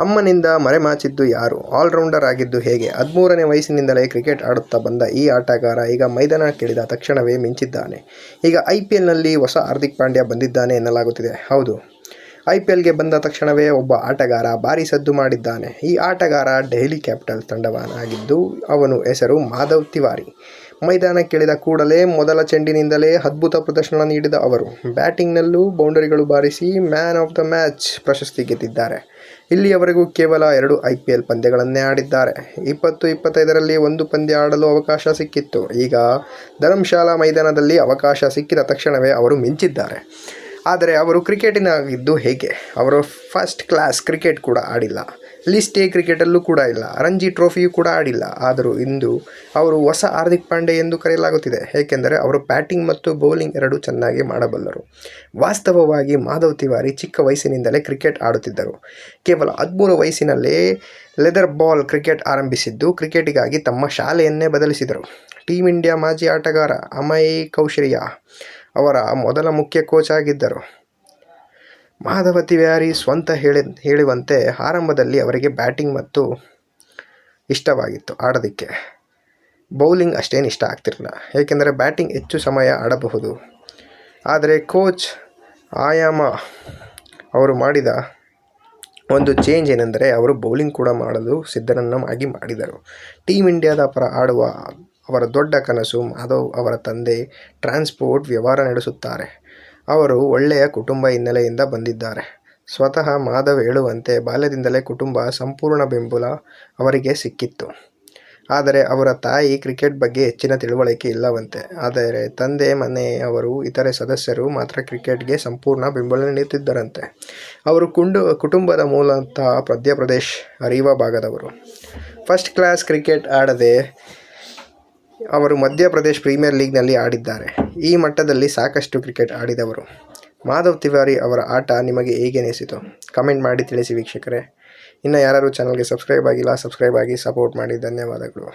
ಅಮ್ಮನಿಂದ ಮರೆಮಾಚಿದ್ದು ಯಾರು? ಆಲ್ರೌಂಡರ್ ಆಗಿದ್ದು ಹೇಗೆ? 13ನೇ ವಯಸ್ಸಿನಿಂದಲೇ ಕ್ರಿಕೆಟ್ ಆಡುತ್ತಾ ಬಂದ ಈ ಆಟಗಾರ ಈಗ ಮೈದಾನಕ್ಕಿಳಿದ ತಕ್ಷಣವೇ ಮಿಂಚಿದ್ದಾನೆ. ಈಗ ಐಪಿಎಲ್ನಲ್ಲಿ ಹೊಸ ಹಾರ್ದಿಕ್ ಪಾಂಡ್ಯ ಬಂದಿದ್ದಾನೆ ಎನ್ನಲಾಗುತ್ತಿದೆ. ಹೌದು, ಐಪಿಎಲ್ಗೆ ಬಂದ ತಕ್ಷಣವೇ ಒಬ್ಬ ಆಟಗಾರ ಭಾರೀ ಸದ್ದು ಮಾಡಿದ್ದಾನೆ. ಈ ಆಟಗಾರ ಡೆಲ್ಲಿ ಕ್ಯಾಪಿಟಲ್ಸ್ ತಂಡದವನಾಗಿದ್ದು ಅವನ ಹೆಸರು ಮಾಧವ್ ತಿವಾರಿ. ಮೈದಾನಕ್ಕಿಳಿದ ಕೂಡಲೇ ಮೊದಲ ಚೆಂಡಿನಿಂದಲೇ ಅದ್ಭುತ ಪ್ರದರ್ಶನ ನೀಡಿದ ಅವರು ಬ್ಯಾಟಿಂಗ್ನಲ್ಲೂ ಬೌಂಡರಿಗಳು ಬಾರಿಸಿ ಮ್ಯಾನ್ ಆಫ್ ದ ಮ್ಯಾಚ್ ಪ್ರಶಸ್ತಿ ಗೆದ್ದಿದ್ದಾರೆ. ಇಲ್ಲಿಯವರೆಗೂ ಕೇವಲ 2 ಐಪಿಎಲ್ ಪಂದ್ಯಗಳನ್ನೇ ಆಡಿದ್ದಾರೆ. 20-25ರಲ್ಲಿ ಒಂದು ಪಂದ್ಯ ಆಡಲು ಅವಕಾಶ ಸಿಕ್ಕಿತ್ತು. ಈಗ ಧರ್ಮಶಾಲಾ ಮೈದಾನದಲ್ಲಿ ಅವಕಾಶ ಸಿಕ್ಕಿದ ತಕ್ಷಣವೇ ಅವರು ಮಿಂಚಿದ್ದಾರೆ. ಆದರೆ ಅವರು ಕ್ರಿಕೆಟಿನಾಗಿದ್ದು ಹೇಗೆ? ಅವರು ಫಸ್ಟ್ ಕ್ಲಾಸ್ ಕ್ರಿಕೆಟ್ ಕೂಡ ಆಡಿಲ್ಲ, ಲಿಸ್ಟ್ ಎ ಕ್ರಿಕೆಟಲ್ಲೂ ಕೂಡ ಇಲ್ಲ, ರಂಜಿ ಟ್ರೋಫಿಯೂ ಕೂಡ ಆಡಿಲ್ಲ. ಆದರೂ ಇಂದು ಅವರು ಹೊಸ ಹಾರ್ದಿಕ್ ಪಾಂಡ್ಯ ಎಂದು ಕರೆಯಲಾಗುತ್ತಿದೆ. ಏಕೆಂದರೆ ಅವರು ಬ್ಯಾಟಿಂಗ್ ಮತ್ತು ಬೌಲಿಂಗ್ ಎರಡೂ ಚೆನ್ನಾಗಿ ಮಾಡಬಲ್ಲರು. ವಾಸ್ತವವಾಗಿ ಮಾಧವ್ ತಿವಾರಿ ಚಿಕ್ಕ ವಯಸ್ಸಿನಿಂದಲೇ ಕ್ರಿಕೆಟ್ ಆಡುತ್ತಿದ್ದರು. ಕೇವಲ 13 ವಯಸ್ಸಿನಲ್ಲೇ ಲೆದರ್ ಬಾಲ್ ಕ್ರಿಕೆಟ್ ಆರಂಭಿಸಿದ್ದು ಕ್ರಿಕೆಟಿಗಾಗಿ ತಮ್ಮ ಶಾಲೆಯನ್ನೇ ಬದಲಿಸಿದರು. ಟೀಮ್ ಇಂಡಿಯಾ ಮಾಜಿ ಆಟಗಾರ ಅಮಯ್ ಕೌಶಿಕ್ ಅವರ ಮೊದಲ ಮುಖ್ಯ ಕೋಚ್ ಆಗಿದ್ದರು. ಮಾಧವ ತಿವಾರಿ ಸ್ವತಃ ಹೇಳುವಂತೆ ಆರಂಭದಲ್ಲಿ ಅವರಿಗೆ ಬ್ಯಾಟಿಂಗ್ ಮತ್ತು ಇಷ್ಟವಾಗಿತ್ತು ಆಡೋದಕ್ಕೆ. ಬೌಲಿಂಗ್ ಅಷ್ಟೇನು ಇಷ್ಟ ಆಗ್ತಿರಲಿಲ್ಲ. ಏಕೆಂದರೆ ಬ್ಯಾಟಿಂಗ್ ಹೆಚ್ಚು ಸಮಯ ಆಡಬಹುದು. ಆದರೆ ಕೋಚ್ ಆಯಾಮ ಅವರು ಮಾಡಿದ ಒಂದು ಚೇಂಜ್ ಏನೆಂದರೆ ಅವರು ಬೌಲಿಂಗ್ ಕೂಡ ಮಾಡಲು ಸಿದ್ಧರನ್ನಾಗಿ ಮಾಡಿದರು. ಟೀಮ್ ಇಂಡಿಯಾದ ಪರ ಆಡುವ ಅವರ ದೊಡ್ಡ ಕನಸು. ಮಾಧವ್ ಅವರ ತಂದೆ ಟ್ರಾನ್ಸ್ಪೋರ್ಟ್ ವ್ಯವಹಾರ ನಡೆಸುತ್ತಾರೆ. ಅವರು ಒಳ್ಳೆಯ ಕುಟುಂಬ ಹಿನ್ನೆಲೆಯಿಂದ ಬಂದಿದ್ದಾರೆ. ಸ್ವತಃ ಮಾಧವ್ ಹೇಳುವಂತೆ ಬಾಲ್ಯದಿಂದಲೇ ಕುಟುಂಬ ಸಂಪೂರ್ಣ ಬೆಂಬಲ ಅವರಿಗೆ ಸಿಕ್ಕಿತ್ತು. ಆದರೆ ಅವರ ತಾಯಿ ಕ್ರಿಕೆಟ್ ಬಗ್ಗೆ ಹೆಚ್ಚಿನ ತಿಳುವಳಿಕೆ ಇಲ್ಲವಂತೆ. ಆದರೆ ತಂದೆ, ಮನೆಯವರು, ಇತರೆ ಸದಸ್ಯರು ಮಾತ್ರ ಕ್ರಿಕೆಟ್ಗೆ ಸಂಪೂರ್ಣ ಬೆಂಬಲ ನೀಡುತ್ತಿದ್ದರಂತೆ. ಅವರು ಕುಟುಂಬದ ಮೂಲತಃ ಮಧ್ಯಪ್ರದೇಶ್ ಅರೀವಾ ಭಾಗದವರು. ಫಸ್ಟ್ ಕ್ಲಾಸ್ ಕ್ರಿಕೆಟ್ ಆಡದೆ ಅವರು ಮಧ್ಯಪ್ರದೇಶ್ ಪ್ರೀಮಿಯರ್ ಲೀಗ್ನಲ್ಲಿ ಆಡಿದ್ದಾರೆ. ಈ ಮಟ್ಟದಲ್ಲಿ ಸಾಕಷ್ಟು ಕ್ರಿಕೆಟ್ ಆಡಿದವರು. ಮಾಧವ್ ತಿವಾರಿ ಅವರ ಆಟ ನಿಮಗೆ ಹೇಗೆ ಅನಿಸಿತು? ಕಮೆಂಟ್ ಮಾಡಿ ತಿಳಿಸಿ ವೀಕ್ಷಕರೇ. ಇನ್ನು ಯಾರು ಚಾನಲ್ಗೆ ಸಬ್ಸ್ಕ್ರೈಬ್ ಆಗಿಲ್ಲ, ಸಬ್ಸ್ಕ್ರೈಬ್ ಆಗಿ ಸಪೋರ್ಟ್ ಮಾಡಿ. ಧನ್ಯವಾದಗಳು.